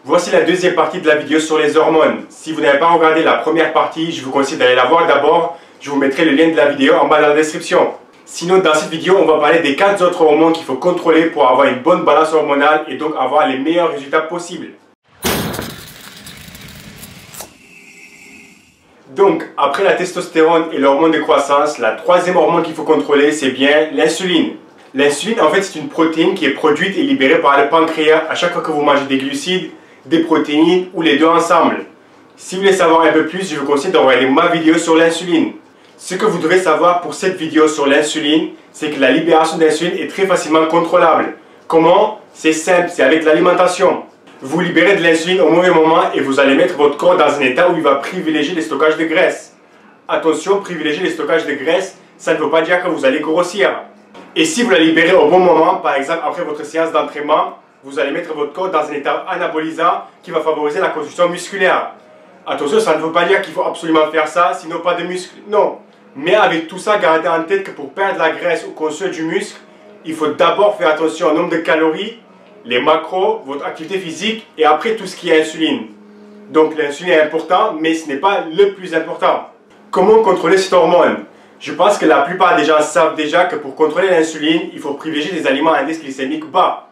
Voici la deuxième partie de la vidéo sur les hormones. Si vous n'avez pas regardé la première partie, je vous conseille d'aller la voir d'abord. Je vous mettrai le lien de la vidéo en bas dans la description. Sinon, dans cette vidéo, on va parler des 4 autres hormones qu'il faut contrôler pour avoir une bonne balance hormonale et donc avoir les meilleurs résultats possibles. Donc, après la testostérone et l'hormone de croissance, la troisième hormone qu'il faut contrôler, c'est bien l'insuline. L'insuline, en fait, c'est une protéine qui est produite et libérée par le pancréas à chaque fois que vous mangez des glucides, des protéines ou les deux ensemble. Si vous voulez savoir un peu plus, je vous conseille de regarder ma vidéo sur l'insuline. Ce que vous devez savoir pour cette vidéo sur l'insuline, c'est que la libération d'insuline est très facilement contrôlable. Comment? C'est simple, c'est avec l'alimentation. Vous libérez de l'insuline au mauvais moment et vous allez mettre votre corps dans un état où il va privilégier les stockages de graisse. Attention, privilégier les stockages de graisse, ça ne veut pas dire que vous allez grossir. Et si vous la libérez au bon moment, par exemple après votre séance d'entraînement, vous allez mettre votre corps dans un état anabolisant qui va favoriser la construction musculaire. Attention, ça ne veut pas dire qu'il faut absolument faire ça, sinon pas de muscle. Non. Mais avec tout ça, gardez en tête que pour perdre la graisse ou construire du muscle, il faut d'abord faire attention au nombre de calories, les macros, votre activité physique et après tout ce qui est insuline. Donc l'insuline est important, mais ce n'est pas le plus important. Comment contrôler cette hormone? Je pense que la plupart des gens savent déjà que pour contrôler l'insuline, il faut privilégier des aliments à index glycémique bas.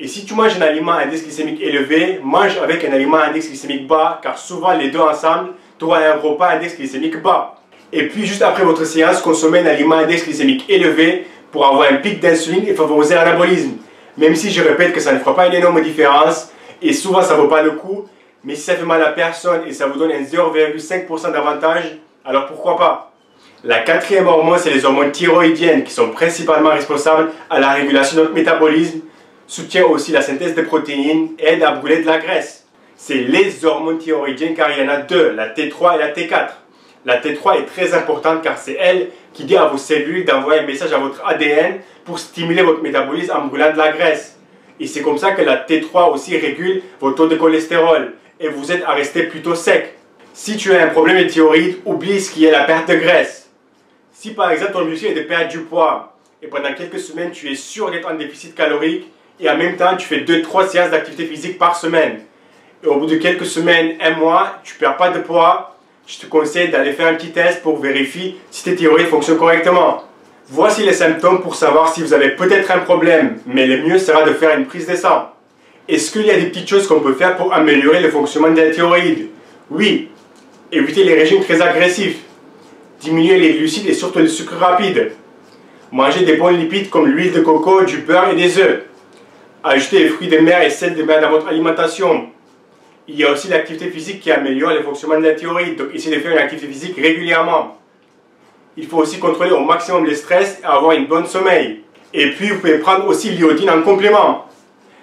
Et si tu manges un aliment à index glycémique élevé, mange avec un aliment à index glycémique bas, car souvent les deux ensemble, tu auras un repas à index glycémique bas. Et puis juste après votre séance, consommez un aliment à index glycémique élevé pour avoir un pic d'insuline et favoriser l'anabolisme. Même si je répète que ça ne fera pas une énorme différence, et souvent ça ne vaut pas le coup, mais si ça fait mal à personne et ça vous donne un 0,5% d'avantage, alors pourquoi pas? La quatrième hormone, c'est les hormones thyroïdiennes qui sont principalement responsables à la régulation de notre métabolisme, soutient aussi la synthèse de protéines et aident à brûler de la graisse. C'est les hormones thyroïdiennes car il y en a deux, la T3 et la T4. La T3 est très importante car c'est elle qui dit à vos cellules d'envoyer un message à votre ADN pour stimuler votre métabolisme en brûlant de la graisse. Et c'est comme ça que la T3 aussi régule votre taux de cholestérol et vous aide à rester plutôt sec. Si tu as un problème de thyroïde, oublie ce qui est la perte de graisse. Si par exemple ton objectif est de perdre du poids et pendant quelques semaines tu es sûr d'être en déficit calorique et en même temps tu fais 2-3 séances d'activité physique par semaine et au bout de quelques semaines, un mois, tu ne perds pas de poids, je te conseille d'aller faire un petit test pour vérifier si tes thyroïdes fonctionnent correctement. Voici les symptômes pour savoir si vous avez peut-être un problème, mais le mieux sera de faire une prise de sang. Est-ce qu'il y a des petites choses qu'on peut faire pour améliorer le fonctionnement de la thyroïde? Oui, éviter les régimes très agressifs. Diminuer les glucides et surtout le sucre rapide. Manger des bons lipides comme l'huile de coco, du beurre et des œufs. Ajouter les fruits de mer et sel de mer dans votre alimentation. Il y a aussi l'activité physique qui améliore le fonctionnement de la thyroïde, donc essayez de faire une activité physique régulièrement. Il faut aussi contrôler au maximum le stress et avoir une bonne sommeil. Et puis vous pouvez prendre aussi l'iodine en complément.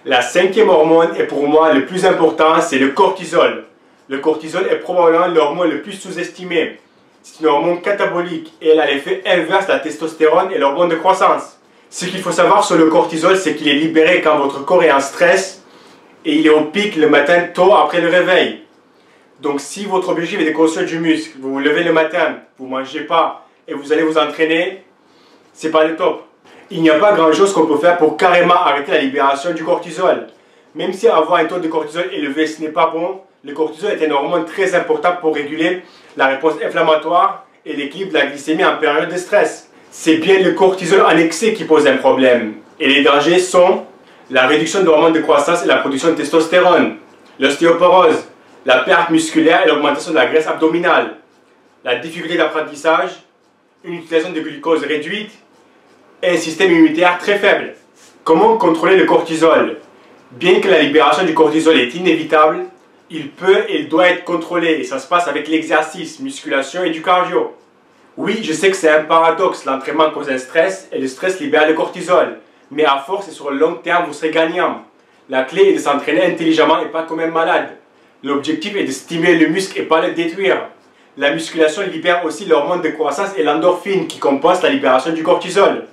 La cinquième hormone, et pour moi le plus important, c'est le cortisol. Le cortisol est probablement l'hormone le plus sous-estimé. C'est une hormone catabolique et elle a l'effet inverse de la testostérone et l'hormone de croissance. Ce qu'il faut savoir sur le cortisol, c'est qu'il est libéré quand votre corps est en stress et il est au pic le matin tôt après le réveil. Donc si votre objectif est de construire du muscle, vous vous levez le matin, vous ne mangez pas et vous allez vous entraîner, c'est pas le top. Il n'y a pas grand chose qu'on peut faire pour carrément arrêter la libération du cortisol. Même si avoir un taux de cortisol élevé ce n'est pas bon, le cortisol est une hormone très importante pour réguler la réponse inflammatoire et l'équilibre de la glycémie en période de stress. C'est bien le cortisol en excès qui pose un problème. Et les dangers sont la réduction de l'hormone de croissance et la production de testostérone, l'ostéoporose, la perte musculaire et l'augmentation de la graisse abdominale, la difficulté d'apprentissage, une utilisation de glucose réduite et un système immunitaire très faible. Comment contrôler le cortisol? Bien que la libération du cortisol est inévitable, il peut et il doit être contrôlé et ça se passe avec l'exercice, musculation et du cardio. Oui, je sais que c'est un paradoxe, l'entraînement cause un stress et le stress libère le cortisol. Mais à force et sur le long terme, vous serez gagnant. La clé est de s'entraîner intelligemment et pas comme un malade. L'objectif est de stimuler le muscle et pas le détruire. La musculation libère aussi l'hormone de croissance et l'endorphine qui compensent la libération du cortisol.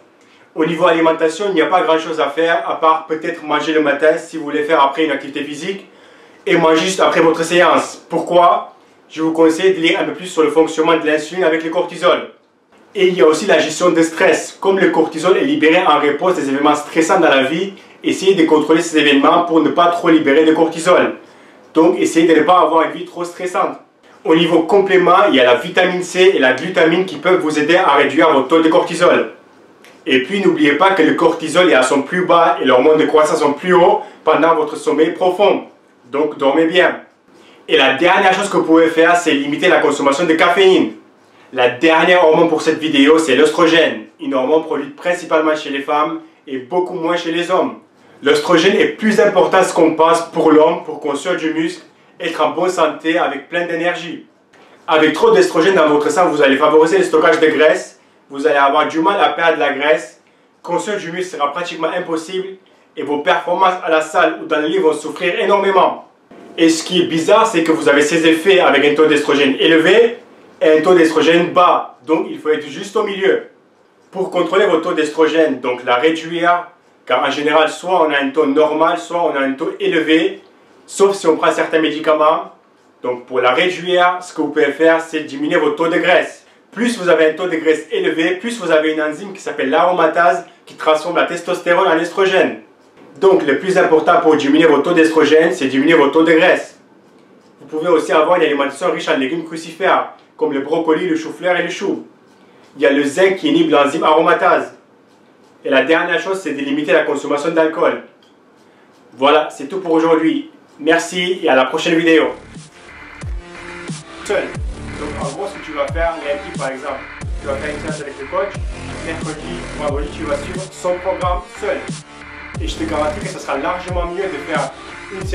Au niveau alimentation, il n'y a pas grand chose à faire à part peut-être manger le matin si vous voulez faire après une activité physique et manger juste après votre séance. Pourquoi? Je vous conseille de lire un peu plus sur le fonctionnement de l'insuline avec le cortisol. Et il y a aussi la gestion de stress. Comme le cortisol est libéré en réponse des événements stressants dans la vie, essayez de contrôler ces événements pour ne pas trop libérer de cortisol. Donc, essayez de ne pas avoir une vie trop stressante. Au niveau complément, il y a la vitamine C et la glutamine qui peuvent vous aider à réduire votre taux de cortisol. Et puis, n'oubliez pas que le cortisol est à son plus bas et l'hormone de croissance sont plus haut pendant votre sommeil profond. Donc, dormez bien. Et la dernière chose que vous pouvez faire, c'est limiter la consommation de caféine. La dernière hormone pour cette vidéo, c'est l'œstrogène, une hormone produite principalement chez les femmes et beaucoup moins chez les hommes. L'œstrogène est plus important que ce qu'on pense pour l'homme pour construire du muscle, être en bonne santé avec plein d'énergie. Avec trop d'œstrogène dans votre sang, vous allez favoriser le stockage de graisse, vous allez avoir du mal à perdre de la graisse, construire du muscle sera pratiquement impossible et vos performances à la salle ou dans le lit vont souffrir énormément. Et ce qui est bizarre, c'est que vous avez ces effets avec un taux d'estrogène élevé et un taux d'estrogène bas. Donc, il faut être juste au milieu. Pour contrôler votre taux d'estrogène, donc la réduire, car en général, soit on a un taux normal, soit on a un taux élevé, sauf si on prend certains médicaments. Donc, pour la réduire, ce que vous pouvez faire, c'est diminuer votre taux de graisse. Plus vous avez un taux de graisse élevé, plus vous avez une enzyme qui s'appelle l'aromatase qui transforme la testostérone en estrogène. Donc, le plus important pour diminuer votre taux d'estrogène, c'est diminuer votre taux de graisse. Vous pouvez aussi avoir une alimentation riche en légumes crucifères, comme le brocoli, le chou-fleur et le chou. Il y a le zinc qui inhibe l'enzyme aromatase. Et la dernière chose, c'est de limiter la consommation d'alcool. Voilà, c'est tout pour aujourd'hui. Merci et à la prochaine vidéo. Seul. Donc, en gros, ce que tu vas faire, lundi par exemple, tu vas faire une séance avec le coach. Mercredi, vendredi, tu vas suivre son programme seul. Et je te garantis que ce sera largement mieux de faire